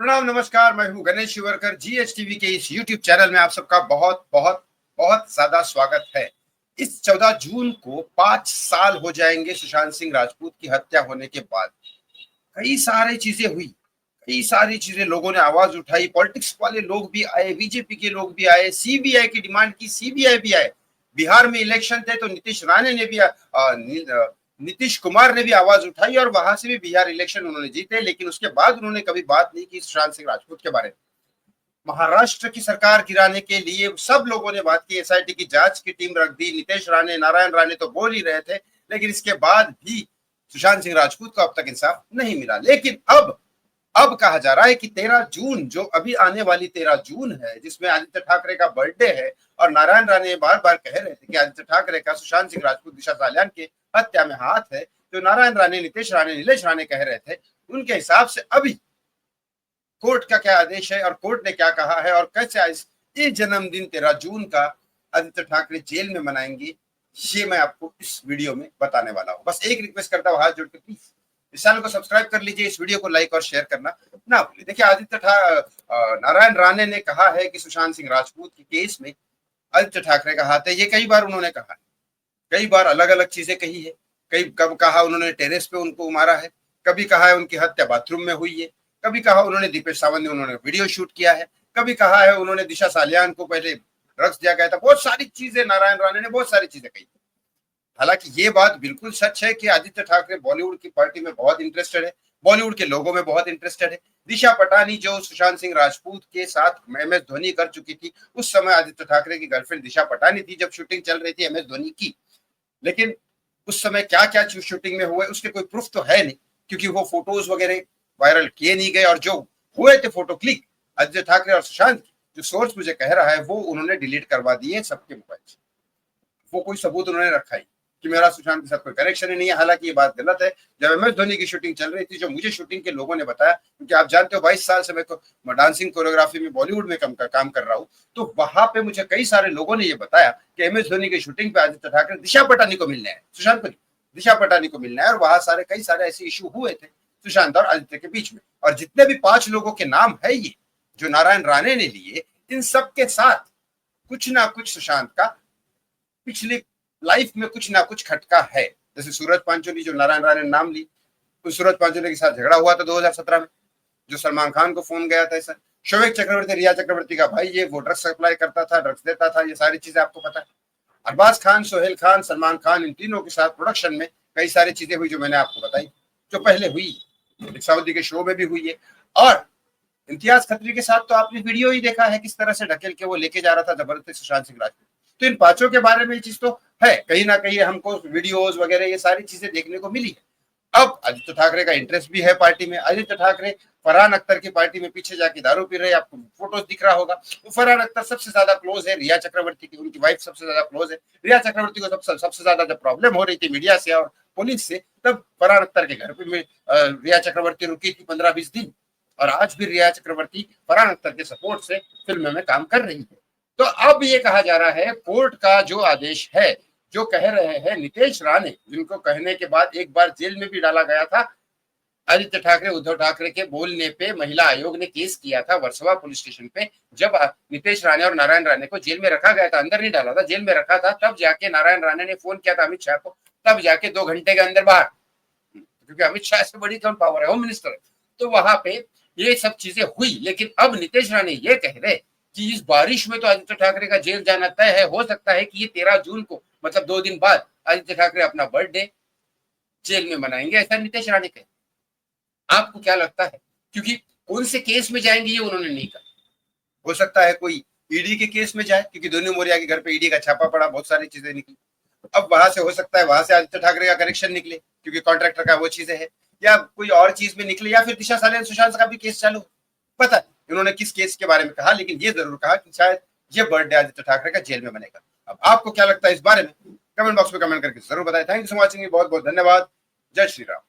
प्रणाम, नमस्कार। मैं हूं गणेश शिवरकर। जीएच टीवी के इस यूट्यूब चैनल में आप सबका बहुत बहुत बहुत ज्यादा स्वागत है। इस 14 जून को 5 साल हो जाएंगे सुशांत सिंह राजपूत की हत्या होने के बाद। कई सारी चीजें हुई, कई सारी चीजें लोगों ने आवाज उठाई, पॉलिटिक्स वाले लोग भी आए, बीजेपी के लोग भी आए, सीबीआई की डिमांड की, सीबीआई भी आए। बिहार में इलेक्शन थे तो नीतीश राणे ने भी नीतीश कुमार ने भी आवाज उठाई और वहां से भी बिहार इलेक्शन उन्होंने जीते, लेकिन उसके बाद उन्होंने कभी बात नहीं की सुशांत सिंह राजपूत के बारे में। महाराष्ट्र की सरकार गिराने के लिए सब लोगों ने बात की, एसआईटी की जांच की टीम रख दी। नीतीश राणे, नारायण राणे तो बोल ही रहे थे, लेकिन इसके बाद भी सुशांत सिंह राजपूत को अब तक इंसाफ नहीं मिला। लेकिन अब कहा जा रहा है कि 13 जून, जो अभी आने वाली 13 जून है, जिसमें आदित्य ठाकरे का बर्थडे है, और नारायण राणे बार बार कह रहे थे कि आदित्य ठाकरे का सुशांत सिंह राजपूत, दिशा सालियान के हत्या में हाथ है, जो नारायण राणे, नीतीश राणे, नीलेश राणे कह रहे थे, उनके हिसाब से अभी कोर्ट का क्या आदेश है और कोर्ट ने क्या कहा है और कैसे ये जन्मदिन 13 जून का आदित्य ठाकरे जेल में मनाएंगे, ये मैं आपको इस वीडियो में बताने वाला हूं। बस एक रिक्वेस्ट करता हूं, हाथ जोड़ के प्लीज इस चैनल को सब्सक्राइब कर लीजिए, इस वीडियो को लाइक और शेयर करना ना भूलिए। देखिए, नारायण राणे ने कहा है कि सुशांत सिंह राजपूत के केस में आदित्य ठाकरे का हाथ है। ये कई बार उन्होंने कहा है, कई बार अलग अलग चीजें कही है। कब कहा उन्होंने टेरेस पे उनको मारा है, कभी कहा है उनकी हत्या बाथरूम में हुई है, कभी कहा उन्होंने दीपेश सावंत ने उन्होंने वीडियो शूट किया है, कभी कहा है उन्होंने दिशा सालियान को पहले ड्रग्स दिया गया था। बहुत सारी चीजें नारायण राणे ने बहुत सारी चीजें कही। हालांकि ये बात बिल्कुल सच है कि आदित्य ठाकरे बॉलीवुड की पार्टी में बहुत इंटरेस्टेड है, बॉलीवुड के लोगों में बहुत इंटरेस्टेड है। दिशा पटानी, जो सुशांत सिंह राजपूत के साथ एमएस धोनी कर चुकी थी, उस समय आदित्य ठाकरे की गर्लफ्रेंड दिशा पटानी थी जब शूटिंग चल रही थी एमएस धोनी की। लेकिन उस समय क्या क्या शूटिंग में हुए उसके कोई प्रूफ तो है नहीं, क्योंकि वो फोटोज वगैरह वायरल किए नहीं गए, और जो हुए थे फोटो क्लिक आदित्य ठाकरे और सुशांत, जो सोर्स मुझे कह रहा है, वो उन्होंने डिलीट करवा दिए सबके मोबाइल से। वो कोई सबूत उन्होंने रखा ही कि मेरा सुशांत के साथ कोई कनेक्शन ही नहीं है। हालांकि ये बात गलत है। जब एमएस धोनी की शूटिंग चल रही थी, जो मुझे शूटिंग के लोगों ने बताया, क्योंकि आप जानते हो 22 साल से मैं डांसिंग कोरियोग्राफी में बॉलीवुड में काम कर रहा हूँ, तो वहां पे मुझे कई सारे लोगों ने ये बताया कि एमएस धोनी की शूटिंग पे आदित्य ठाकरे दिशा पटानी को मिलने आए, सुशांत को दिशा पटानी को मिलना है, और वहां कई सारे ऐसे इशू हुए थे सुशांत और आदित्य के बीच में। और जितने भी 5 लोगों के नाम है ये जो नारायण राणे ने लिए, इन सब के साथ कुछ ना कुछ सुशांत का पिछली लाइफ में कुछ ना कुछ खटका है। जैसे सूरज पांचोली, जो नारायण राणे ने नाम ली, उस सूरज पांचोली के साथ झगड़ा हुआ था 2017 में, जो सलमान खान को फोन गया था। सर शोएब चक्रवर्ती, रिया चक्रवर्ती का भाई, ये वो ड्रग्स सप्लाई करता था, ड्रग्स देता था, ये सारी चीजें आपको पता है। अरबाज खान, सोहेल खान, सलमान खान, इन तीनों के साथ प्रोडक्शन में कई सारी चीजें हुई जो मैंने आपको बताई, जो पहले हुई, सऊदी के शो में भी हुई है। और इम्तियाज खत्री के साथ तो आपने वीडियो ही देखा है, किस तरह से ढकेल के वो लेके जा रहा था जबरदस्ती सुशांत सिंह राजपूत। तो इन 5 के बारे में ये चीज तो है, कहीं ना कहीं हमको वीडियोस वगैरह ये सारी चीजें देखने को मिली है। अब आदित्य ठाकरे का इंटरेस्ट भी है पार्टी में। आदित्य ठाकरे फरहान अख्तर की पार्टी में पीछे जाके दारू पी रहे, आपको फोटोज दिख रहा होगा। तो फरहान अख्तर सबसे ज्यादा क्लोज है रिया चक्रवर्ती की, उनकी वाइफ सबसे ज्यादा क्लोज है। रिया चक्रवर्ती को सबसे ज्यादा जब प्रॉब्लम हो रही थी मीडिया से और पुलिस से, तब फरहान अख्तर के घर पे रिया चक्रवर्ती रुकी थी 15-20 दिन, और आज भी रिया चक्रवर्ती फरहान अख्तर के सपोर्ट से फिल्म में काम कर रही है। तो अब ये कहा जा रहा है, कोर्ट का जो आदेश है, जो कह रहे हैं नीतीश राणे, जिनको कहने के बाद एक बार जेल में भी डाला गया था, आदित्य ठाकरे, उद्धव ठाकरे के बोलने पे महिला आयोग ने केस किया था वर्सोवा पुलिस स्टेशन पे। जब नीतीश राणे और नारायण राणे को जेल में रखा गया था, अंदर नहीं डाला था, जेल में रखा था, तब जाके नारायण राणे ने फोन किया था अमित शाह को, तब जाके 2 घंटे के अंदर बाहर, क्योंकि अमित शाह से बड़ी कौन पावर है, होम मिनिस्टर है। तो वहां पे ये सब चीजें हुई। लेकिन अब नीतीश राणे ये कह रहे कि इस बारिश में तो आदित्य ठाकरे का जेल जाना तय है। हो सकता है कि ये 13 जून को, मतलब 2 दिन बाद, आदित्य ठाकरे अपना बर्थडे जेल में मनाएंगे, ऐसा नीतीश राणे कहे। आपको क्या लगता है? क्योंकि कौन से केस में जाएंगे ये उन्होंने नहीं कहा। हो सकता है कोई ईडी के केस में जाए, क्योंकि दोनों मोरिया के घर पे ईडी का छापा पड़ा, बहुत सारी चीजें निकली। अब वहां से हो सकता है वहां से आदित्य ठाकरे का कनेक्शन निकले, क्योंकि कॉन्ट्रैक्टर का वो चीजें है, या कोई और चीज में निकले, या फिर दिशा सालियान सुशांत का भी केस चालू। पता नहीं इन्होंने किस केस के बारे में कहा, लेकिन ये जरूर कहा कि शायद ये बर्थडे आदित्य ठाकरे का जेल में बनेगा। अब आपको क्या लगता है इस बारे में? कमेंट बॉक्स में कमेंट करके जरूर बताएं। थैंक यू सो मच, बहुत बहुत धन्यवाद। जय श्री राम।